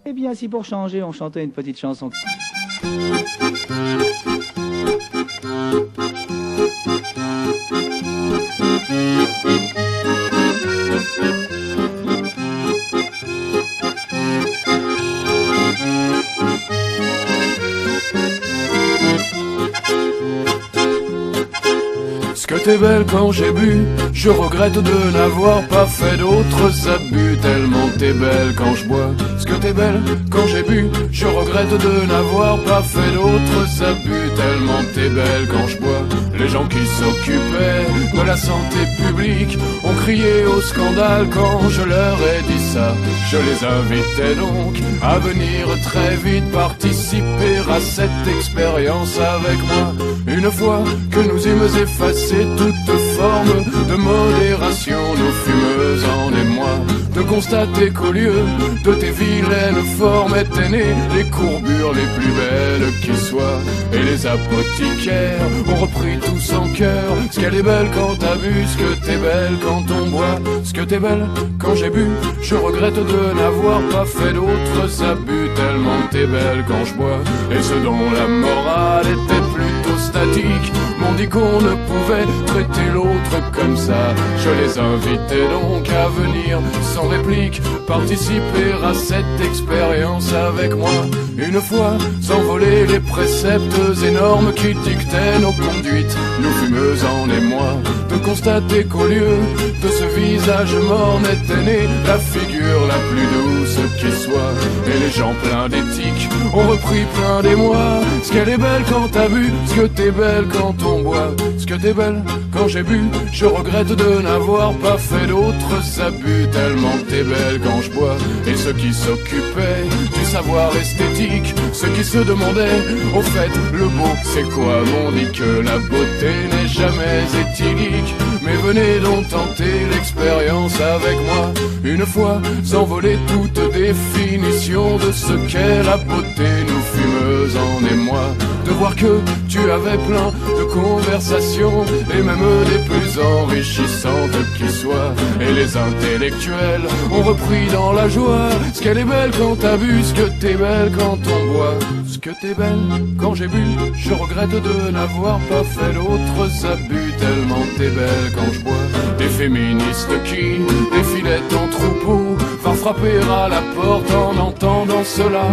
Eh bien, si pour changer, on chantait une petite chanson. Ce que t'es belle quand j'ai bu, je regrette de n'avoir pas fait d'autres abus. Tellement t'es belle quand je bois. Ce que t'es belle quand j'ai bu, je regrette de n'avoir pas fait d'autres abus. Tellement t'es belle quand je bois. Les gens qui s'occupaient de la santé publique ont crié au scandale quand je leur ai dit ça. Je les invitais donc à venir très vite participer à cette expérience avec moi. Une fois que nous eûmes effacé toute forme de modération, nous fûmes en émoi de constater qu'au lieu de tes vilaines formes étaient nées les courbures les plus belles qui soient. Et les apothicaires ont repris tous en cœur: ce qu'elle est belle quand t'as bu, ce que t'es belle quand on boit. Ce que t'es belle quand j'ai bu, je regrette de n'avoir pas fait d'autres abus. Tellement t'es belle quand je bois. Et ce dont la morale était plutôt statique m'ont dit qu'on ne pouvait traiter l'autre comme ça. Je les invitais donc à venir sans réplique participer à cette expérience avec moi. Une fois s'envoler les préceptes énormes qui dictaient nos conduites, nous fûmes en émoi de constater qu'au lieu de ce visage mort n'était née la figure la plus douce qui soit. Et les gens pleins d'éthique ont repris plein d'émoi: ce qu'elle est belle quand t'as bu, ce que t'es belle quand on boit. Ce que t'es belle quand j'ai bu, je regrette de n'avoir pas fait d'autres abus. Tellement t'es belle quand je bois. Et ceux qui s'occupaient du savoir esthétique, ceux qui se demandaient au fait le beau c'est quoi, m'ont dit que la beauté n'est jamais éthylique. Mais venez donc tenter l'expérience avec moi. Une fois s'envoler toute définition de ce qu'est la beauté, nous fûmes en émoi de voir que tu avais plein de conversations, et même des plus enrichissantes qui soient. Et les intellectuels ont repris dans la joie: ce qu'elle est belle quand t'as bu, ce que t'es belle quand on boit. Ce que t'es belle quand j'ai bu, je regrette de n'avoir pas fait d'autres abus. Tellement t'es belle quand je bois. Des féministes qui défilaient en troupeau vinrent frapper à la porte en entendant cela,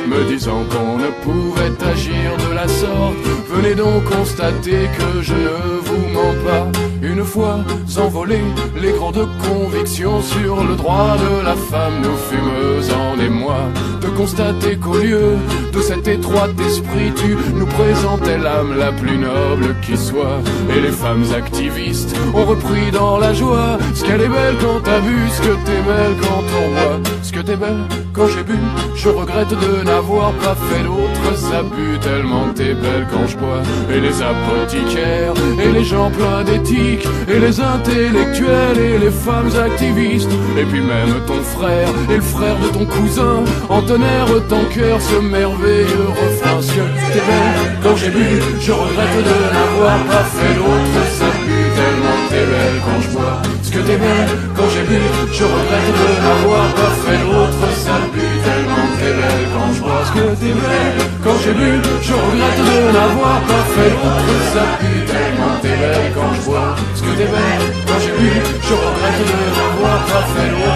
me disant qu'on ne pouvait agir de la sorte. Venez donc constater que je ne vous mens pas. Une fois s'envoler les grandes convictions sur le droit de la femme, nous fûmes en émoi de constater qu'au lieu de cet étroit esprit, tu nous présentais l'âme la plus noble qui soit. Et les femmes activistes ont repris dans la joie: ce qu'elle est belle quand t'as bu, ce que t'es belle quand on boit. Ce que t'es belle quand j'ai bu, je regrette de n'avoir pas fait d'autres abus. Tellement t'es belle quand je bois. Et les apothicaires et les gens pleins d'éthique, et les intellectuels et les femmes activistes, et puis même ton frère et le frère de ton cousin entonnèrent en cœur ce merveilleux refrain: ce que t'es belle quand j'ai bu, je regrette de n'avoir pas fait d'autres abus. Tellement t'es belle quand je bois. Ce que t'es belle quand j'ai bu, je regrette de n'avoir pas fait d'autres abus. Tellement t'es belle quand je bois. Ce que t'es belle quand j'ai bu, je regrette de n'avoir pas fait d'autres abus. Tellement t'es belle quand je bois. Ce que t'es belle quand j'ai bu, je regrette de n'avoir pas fait d'autres